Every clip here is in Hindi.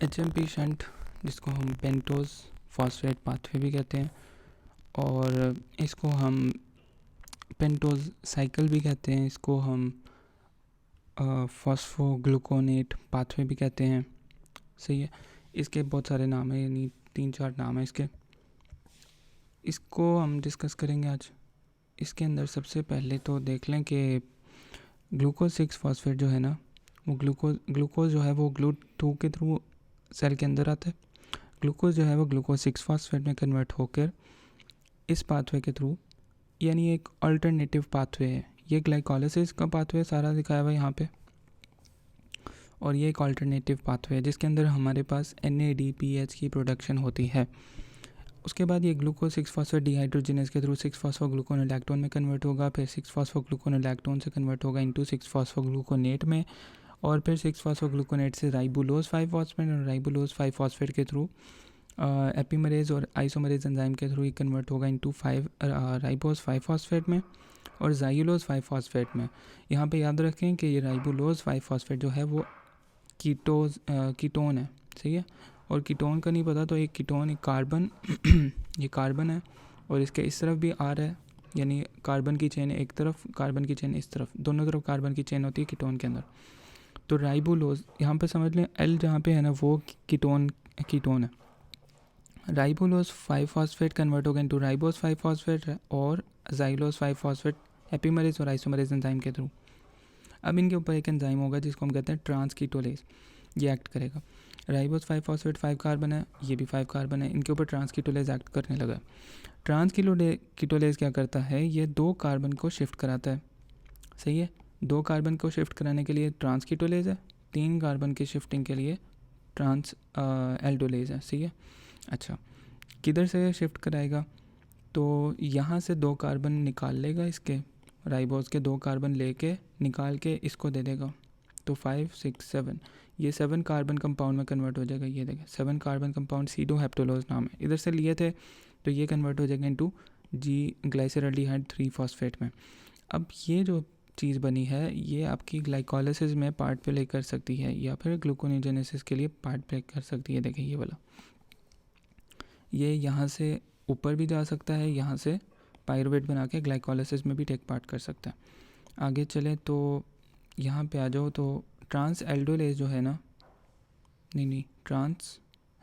HMP शंट, जिसको हम पेंटोज फॉस्फेट पाथवे भी कहते हैं, और इसको हम पेंटोज साइकिल भी कहते हैं, इसको हम फॉस्फोग्लूकोनेट पाथवे भी कहते हैं। सही है, इसके बहुत सारे नाम हैं, यानी 3-4 नाम हैं इसके। इसको हम डिस्कस करेंगे आज। इसके अंदर सबसे पहले तो देख लें कि ग्लूकोज 6 फॉस्फेट जो है ना, वो ग्लूकोज जो है वो GLUT2 के थ्रू सेल के अंदर आता है। ग्लूकोज जो है वो ग्लूकोज 6 फॉस्फेट में कन्वर्ट होकर इस पाथवे के थ्रू, यानी एक अल्टरनेटिव पाथवे है। ये ग्लाइकोलाइसिस का पाथवे सारा दिखाया हुआ है यहाँ पे, और ये एक अल्टरनेटिव पाथवे है जिसके अंदर हमारे पास NADPH की प्रोडक्शन होती है। उसके बाद ये ग्लूकोज 6 फॉस्फेट डिहाइड्रोजिनेज के थ्रू 6 फॉस्फोग्लूकोनोलैक्टोन में कन्वर्ट होगा, फिर 6 फॉस्फोग्लूकोनोलैक्टोन से कन्वर्ट होगा इनटू 6 फॉस्फोग्लूकोनेट में, और फिर 6 फॉस्फोग्लूकोनेट से राइबोलोज 5 फॉस्फेट, और राइबोलोज 5 फॉस्फेट के थ्रू एपिमरेज और आइसोमरेज एंजाइम के थ्रू ये कन्वर्ट होगा इनटू 5 राइबोज 5 फॉस्फेट में और जाइलोज 5 फॉस्फेट में। यहाँ पे याद रखें कि ये राइबोलोज 5 फॉस्फेट जो है वो कीटोन है। सही है, और कीटोन का नहीं पता तो एक कीटोन, एक कार्बन ये कार्बन है, और इसके इस तरफ भी R है, यानी कार्बन की चेन एक तरफ, कार्बन की चेन इस तरफ, दोनों तरफ कार्बन की चेन होती है कीटोन के अंदर। तो राइबोलोज यहाँ पे समझ लें, L जहाँ पे है ना वो कीटोन है। राइबोलोज 5 फॉस्फेट कन्वर्ट होगा इनटू राइबोज 5 फॉस्फेट और जाइलोज 5 फॉस्फेट एपिमरेज और आइसोमरेज एंजाइम के थ्रू। अब इनके ऊपर एक एंजाइम होगा जिसको हम कहते हैं ट्रांसकीटोलेज, ये एक्ट करेगा। राइबोज 5 फॉस्फेट 5 कार्बन है, ये भी 5 कार्बन है, इनके ऊपर ट्रांसकीटोलेज एक्ट करने लगा। ट्रांसकीटोलेज क्या करता है, ये 2 कार्बन को शिफ्ट कराता है। सही है, 2 कार्बन को शिफ्ट कराने के लिए ट्रांसकीटोलेज है, 3 कार्बन की शिफ्टिंग के लिए एल्डोलेज है। सही है, अच्छा किधर से शिफ्ट कराएगा, तो यहाँ से 2 कार्बन निकाल लेगा, इसके राइबोज के 2 कार्बन लेके निकाल के इसको दे देगा, तो 5 6 7 ये 7 कार्बन कंपाउंड में कन्वर्ट हो जाएगा। ये देखें 7 कार्बन कंपाउंड सीडोहेप्टोलोज नाम है, इधर से लिए थे, तो ये कन्वर्ट हो जाएगा इनटू जी ग्लाइसरल्डिहाइड 3 फॉस्फेट में। अब ये जो चीज़ बनी है ये आपकी ग्लाइकोलाइसिस में पार्ट प्ले कर सकती है, या फिर ग्लूकोनेजेनेसिस के लिए पार्ट प्ले कर सकती है। देखें ये वाला, ये यहाँ से ऊपर भी जा सकता है, यहाँ से पायरुवेट बना के ग्लाइकोलाइसिस में भी टेक पार्ट कर सकता है। आगे चले तो यहाँ पे आ जाओ, तो ट्रांस एल्डोलेज जो है ना, नहीं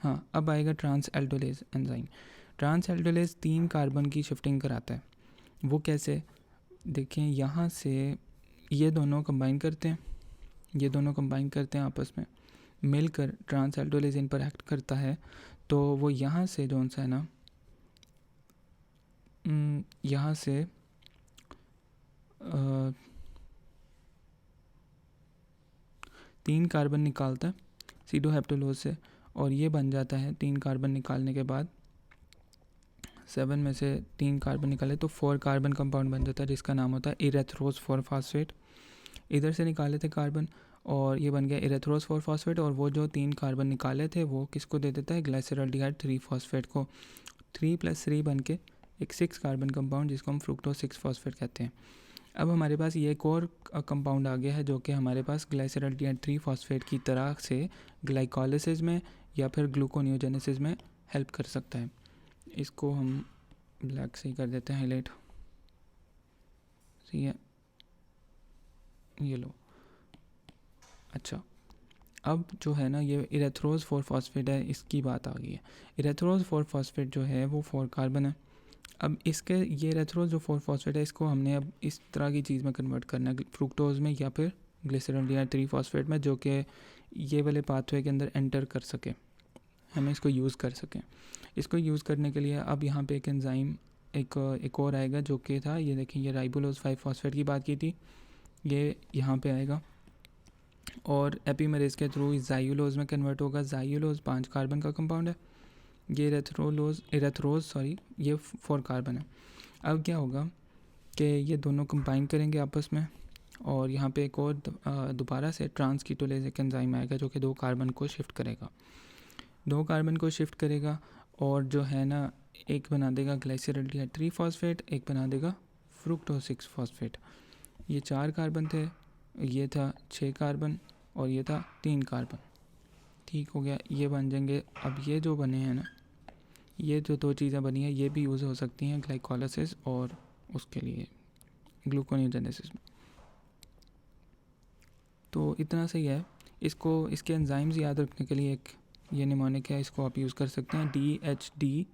हाँ अब आएगा transaldolase enzyme. Transaldolase 3 carbon की शिफ्टिंग कराता है। वो कैसे, देखें यहाँ से ये दोनों कंबाइन करते हैं, आपस में मिलकर ट्रांस एल्डोलेज इन पर एक्ट करता है। तो वो यहाँ से जो सा है ना, यहाँ से 3 कार्बन निकालता है सीडोहेप्टोलोज से, और ये बन जाता है 3 कार्बन निकालने के बाद 7 में से 3 कार्बन निकाले तो 4 कार्बन कंपाउंड बन जाता है जिसका नाम होता है इरेथ्रोज 4 फॉस्फेट। इधर से निकाले थे कार्बन और ये बन गया इरेथ्रोज 4 फॉस्फेट, और वो जो 3 कार्बन निकाले थे वो किसको दे देता है, ग्लाइसरल्डिहाइड 3 फॉस्फेट को। 3 + 3 बन के एक 6 कार्बन कंपाउंड जिसको हम फ्रुक्टोज 6 फॉस्फेट कहते हैं। अब हमारे पास ये एक और कंपाउंड आ गया है जो कि हमारे पास ग्लाइसरल्डिहाइड 3 फॉस्फेट की तरह से ग्लाइकोलाइसिस में या फिर ग्लूकोनियोजेनेसिस में हेल्प कर सकता है। इसको हम ब्लैक से ही कर देते हैं हाईलाइट। सही है, ये लो। अच्छा, अब जो है ना ये इरेथ्रोज 4 फॉस्फेट है, इसकी बात आ गई है। इरेथ्रोज 4 फॉस्फेट जो है वो 4 कार्बन है। अब इसके ये इरेथ्रोज जो 4 फॉस्फेट है इसको हमने अब इस तरह की चीज़ में कन्वर्ट करना है, फ्रुक्टोज में या फिर ग्लिसरॉल्डिहाइड 3 फॉस्फेट में, जो कि ये वाले पाथवे के अंदर एंटर कर सके, हमें इसको यूज़ कर सकें। इसको यूज़ करने के लिए अब यहाँ पे एक एंजाइम एक और आएगा जो कि था, ये देखें, ये राइबोलोज 5 फॉस्फेट की बात की थी, ये यहाँ पे आएगा और एपिमरेज के थ्रू जाइलोज में कन्वर्ट होगा। जाइलोज 5 कार्बन का कंपाउंड है, ये इरेथ्रोज ये 4 कार्बन है। अब क्या होगा कि ये दोनों कंबाइन करेंगे आपस में, और यहाँ पे एक और दोबारा से ट्रांसकीटोलेज एक एंजाइम आएगा जो कि 2 कार्बन को शिफ्ट करेगा, 2 कार्बन को शिफ्ट करेगा, और जो है ना एक बना देगा ग्लाइसरॉल्डिहाइड 3 फॉस्फेट, एक बना देगा फ्रुक्टोज 6 फॉस्फेट। ये 4 कार्बन थे, ये था 6 कार्बन और ये था 3 कार्बन। ठीक हो गया, ये बन जाएंगे। अब ये जो बने हैं ना, ये जो दो चीज़ें बनी हैं ये भी यूज़ हो सकती हैं ग्लाइकोलाइसिस और उसके लिए ग्लूकोनियोजेनेसिस में। तो इतना सही है। इसको इसके एंजाइम्स याद रखने के लिए एक ये निमोनिक है, इसको आप यूज़ कर सकते हैं, DHDEITT,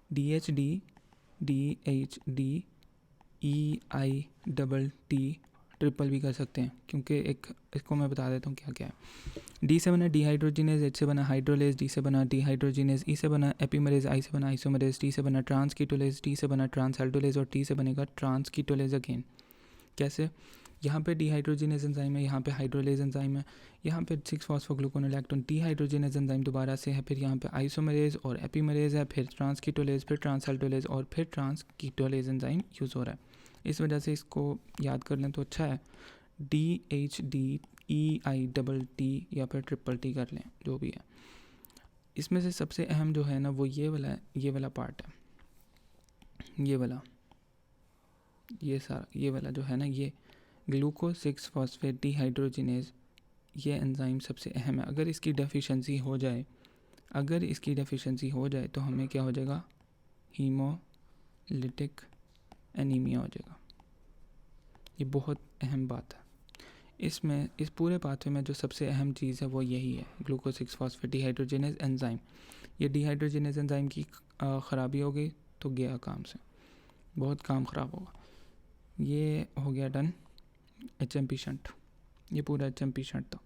DHDDEITT ट्रिपल भी कर सकते हैं, क्योंकि एक इसको मैं बता देता हूँ क्या क्या है। डी से बना डिहाइड्रोजिनेज, एच से बना हाइड्रोलेज, डी से बना डिहाइड्रोजिनेज, ई से बना एपीमरेज, आई से बना आइसोमरेज, टी से बना ट्रांसकीटोलेज, टी से बना ट्रांसल्टोलेज और टी से बनेगा ट्रांसकीटोलेज अगेन। कैसे? यहाँ पे डिहाइड्रोजिनेज एंजाइम है, यहाँ पे हाइड्रोलेज एंजाइम है, यहाँ पे 6-फॉस्फोग्लूकोनोलैक्टोन डिहाइड्रोजिनेज एंजाइम दोबारा से है, फिर यहाँ पे आइसोमरेज और एपीमरेज है, फिर ट्रांसकीटोलेज, फिर ट्रांसल्टोलेज और फिर ट्रांसकीटोलेज एंजाइम यूज़ हो रहा है। इस वजह से इसको याद कर लें तो अच्छा है। DHDEITT या फिर ट्रिपल टी कर लें, जो भी है। इसमें से सबसे अहम जो है ना वो ये वाला पार्ट है, ये वाला जो है ना, ये ग्लूकोज 6-फॉस्फेट डिहाइड्रोजिनेज, ये एंजाइम सबसे अहम है। अगर इसकी डेफिशिएंसी हो जाए तो हमें क्या हो जाएगा, हीमोलिटिक एनीमिया हो जाएगा। ये बहुत अहम बात है। इसमें इस पूरे पाथवे में जो सबसे अहम चीज़ है वो यही है, ग्लूकोज 6-फॉस्फेट डिहाइड्रोजिनेज एंजाइम। ये डिहाइड्रोजिनेज एंजाइम की ख़राबी हो गई तो गया काम से, बहुत काम ख़राब होगा। ये हो गया डन HMP शंट, ये पूरा HMP शंट था।